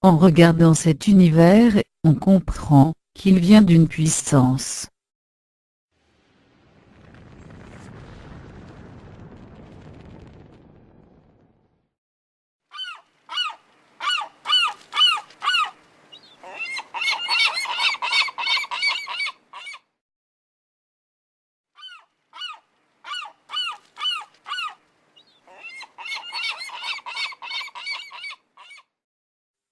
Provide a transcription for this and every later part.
En regardant cet univers, on comprend qu'il vient d'une puissance.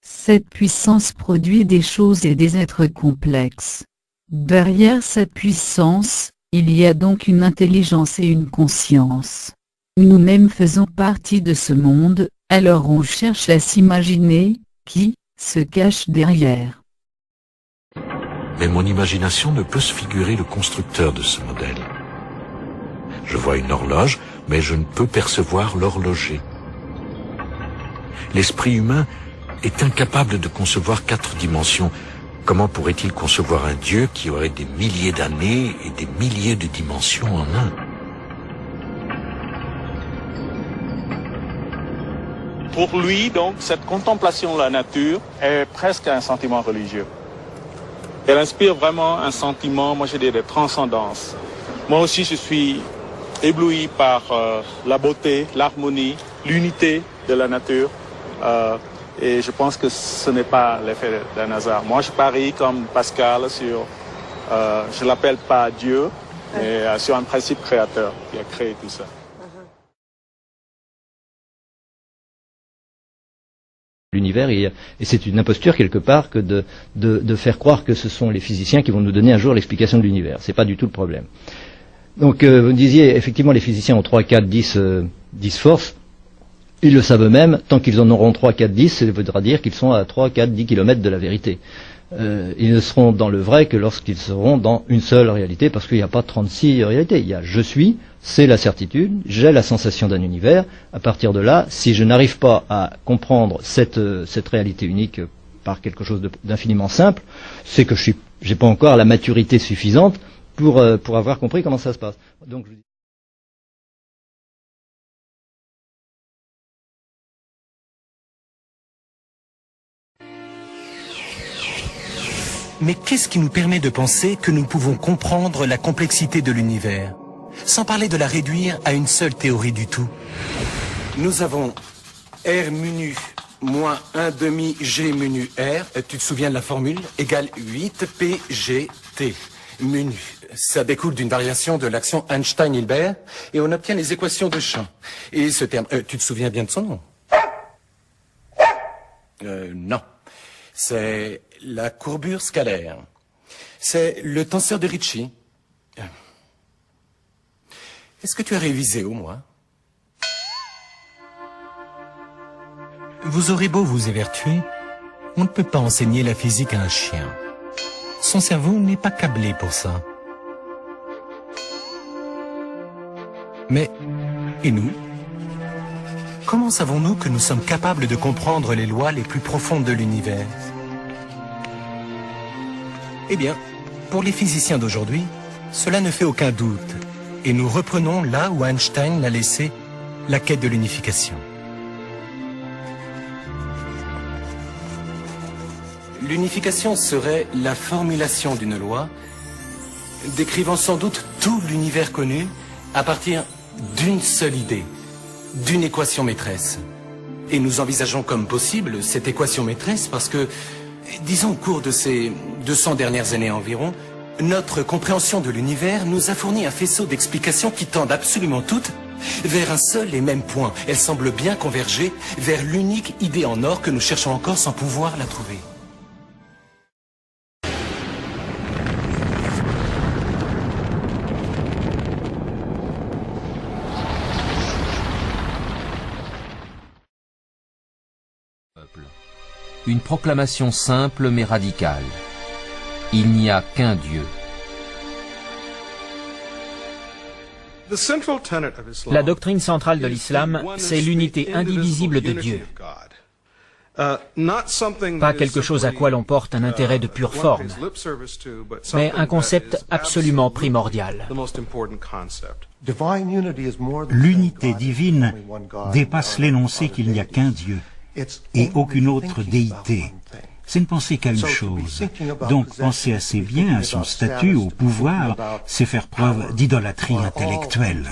Cette puissance produit des choses et des êtres complexes. Derrière cette puissance, il y a donc une intelligence et une conscience. Nous-mêmes faisons partie de ce monde, alors on cherche à s'imaginer qui se cache derrière. Mais mon imagination ne peut se figurer le constructeur de ce modèle. Je vois une horloge, mais je ne peux percevoir l'horloger. L'esprit humain est incapable de concevoir 4 dimensions. Comment pourrait-il concevoir un Dieu qui aurait des milliers d'années et des milliers de dimensions en un? Pour lui, donc, cette contemplation de la nature est presque un sentiment religieux. Elle inspire vraiment un sentiment, moi je dirais, de transcendance. Moi aussi, je suis ébloui par la beauté, l'harmonie, l'unité de la nature. Et je pense que ce n'est pas l'effet d'un hasard. Moi, je parie comme Pascal sur, je l'appelle pas Dieu, mais sur un principe créateur qui a créé tout ça. L'univers, et c'est une imposture quelque part que de faire croire que ce sont les physiciens qui vont nous donner un jour l'explication de l'univers. C'est pas du tout le problème. Donc vous me disiez, effectivement, les physiciens ont 3, 4, 10 forces. Ils le savent eux-mêmes, tant qu'ils en auront 3, 4, 10, ça voudra dire qu'ils sont à 3, 4, 10 kilomètres de la vérité. Ils ne seront dans le vrai que lorsqu'ils seront dans une seule réalité, parce qu'il n'y a pas 36 réalités. Il y a je suis, c'est la certitude, j'ai la sensation d'un univers. À partir de là, si je n'arrive pas à comprendre cette réalité unique par quelque chose d'infiniment simple, c'est que j'ai pas encore la maturité suffisante pour avoir compris comment ça se passe. Donc, Mais qu'est-ce qui nous permet de penser que nous pouvons comprendre la complexité de l'univers, sans parler de la réduire à une seule théorie du tout? Nous avons R menu moins 1 demi G menu R, tu te souviens de la formule, égale 8 PGT. Menu, ça découle d'une variation de l'action Einstein-Hilbert, et on obtient les équations de champ. Et ce terme, tu te souviens bien de son nom? Non. C'est la courbure scalaire. C'est le tenseur de Ricci. Est-ce que tu as révisé au moins? Vous aurez beau vous évertuer, on ne peut pas enseigner la physique à un chien. Son cerveau n'est pas câblé pour ça. Mais, et nous? Comment savons-nous que nous sommes capables de comprendre les lois les plus profondes de l'univers? Eh bien, pour les physiciens d'aujourd'hui, cela ne fait aucun doute. Et nous reprenons là où Einstein l'a laissé, la quête de l'unification. L'unification serait la formulation d'une loi, décrivant sans doute tout l'univers connu à partir d'une seule idée, d'une équation maîtresse. Et nous envisageons comme possible cette équation maîtresse parce que, disons au cours de ces 200 dernières années environ, notre compréhension de l'univers nous a fourni un faisceau d'explications qui tendent absolument toutes vers un seul et même point. Elles semblent bien converger vers l'unique idée en or que nous cherchons encore sans pouvoir la trouver. Une proclamation simple mais radicale. Il n'y a qu'un Dieu. La doctrine centrale de l'islam, c'est l'unité indivisible de Dieu. Pas quelque chose à quoi l'on porte un intérêt de pure forme, mais un concept absolument primordial. L'unité divine dépasse l'énoncé qu'il n'y a qu'un Dieu. et aucune autre déité. C'est ne penser qu'à une chose. Donc penser assez bien à son statut, au pouvoir, c'est faire preuve d'idolâtrie intellectuelle.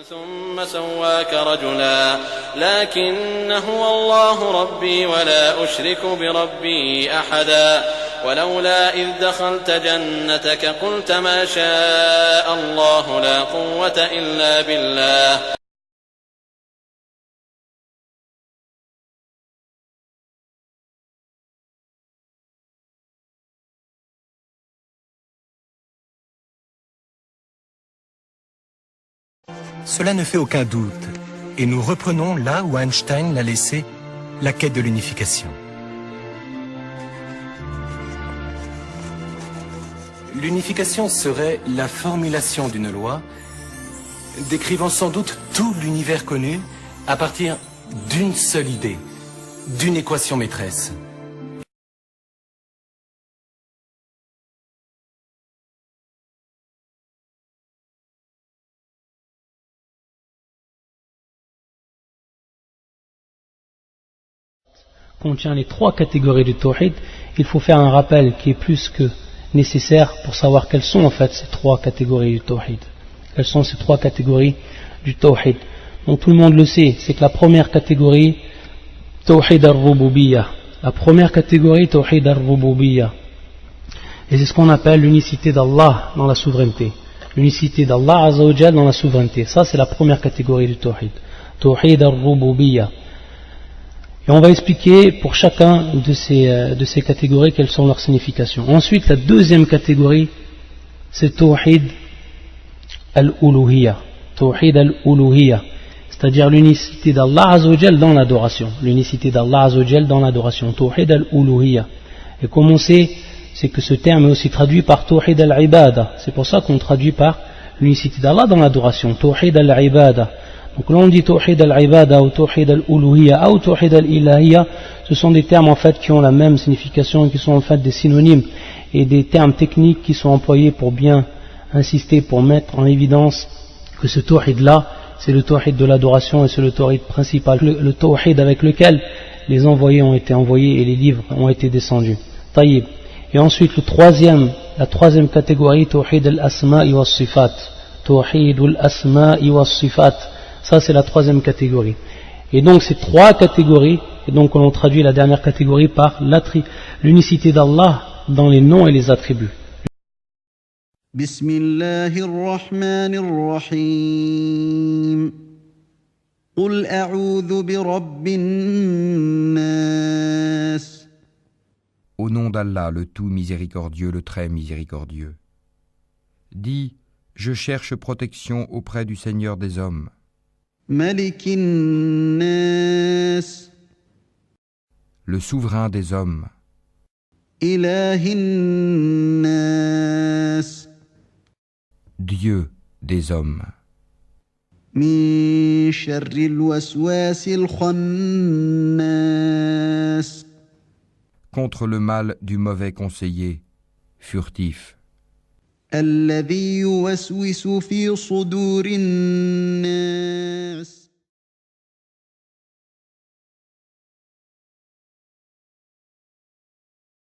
ثم سواك رجلا لكن هو الله ربي ولا أشرك بربي أحدا ولولا إذ دخلت جنتك قلت ما شاء الله لا قوة إلا بالله. Cela ne fait aucun doute, et nous reprenons là où Einstein l'a laissé, la quête de l'unification. L'unification serait la formulation d'une loi, décrivant sans doute tout l'univers connu à partir d'une seule idée, d'une équation maîtresse. Contient les trois catégories du tawhid, il faut faire un rappel qui est plus que nécessaire pour savoir quelles sont en fait ces trois catégories du tawhid. Quelles sont ces trois catégories du tawhid? Donc tout le monde le sait, c'est que la première catégorie, tawhid al-rububiyya. La première catégorie, tawhid al-rububiyya. Et c'est ce qu'on appelle l'unicité d'Allah dans la souveraineté. L'unicité d'Allah Azza wa Jal dans la souveraineté. Ça c'est la première catégorie du tawhid. Tawhid al-rububiyya. Et on va expliquer pour chacun de ces catégories quelles sont leurs significations. Ensuite, la deuxième catégorie, c'est Tawhid al-Uluhiyya. Tawhid al-Uluhiyya. C'est-à-dire l'unicité d'Allah Azzawajal dans l'adoration. L'unicité d'Allah Azzawajal dans l'adoration. Tawhid al-Uluhiyya. Et comme on sait, c'est que ce terme est aussi traduit par Tawhid al-Ibada. C'est pour ça qu'on traduit par l'unicité d'Allah dans l'adoration. Tawhid al-Ibada. Donc là on dit Tawhid al-Ibada ou Tawhid al-Uluhiyya ou Tawhid al-Ilahiyya, ce sont des termes en fait qui ont la même signification et qui sont en fait des synonymes et des termes techniques qui sont employés pour bien insister, pour mettre en évidence que ce Tawhid là, c'est le Tawhid de l'adoration et c'est le Tawhid principal, le Tawhid avec lequel les envoyés ont été envoyés et les livres ont été descendus. Taïb. Et ensuite la troisième catégorie, Tawhid al-Asma'i wa Sifat. Tawhid al-Asma'i wa Sifat. Ça c'est la troisième catégorie. Et donc ces trois catégories, et donc on traduit la dernière catégorie par l'unicité d'Allah dans les noms et les attributs. Bismillahirrahmanirrahim. Qul a'udhu bi rabbin nas. Au nom d'Allah, le tout miséricordieux, le très miséricordieux. Dis, je cherche protection auprès du Seigneur des hommes. Malikin nas. Le souverain des hommes. Ilahin nas. Dieu des hommes. Min sharril waswasil khannas. Contre le mal du mauvais conseiller, furtif. الذي يوسوس في صدور الناس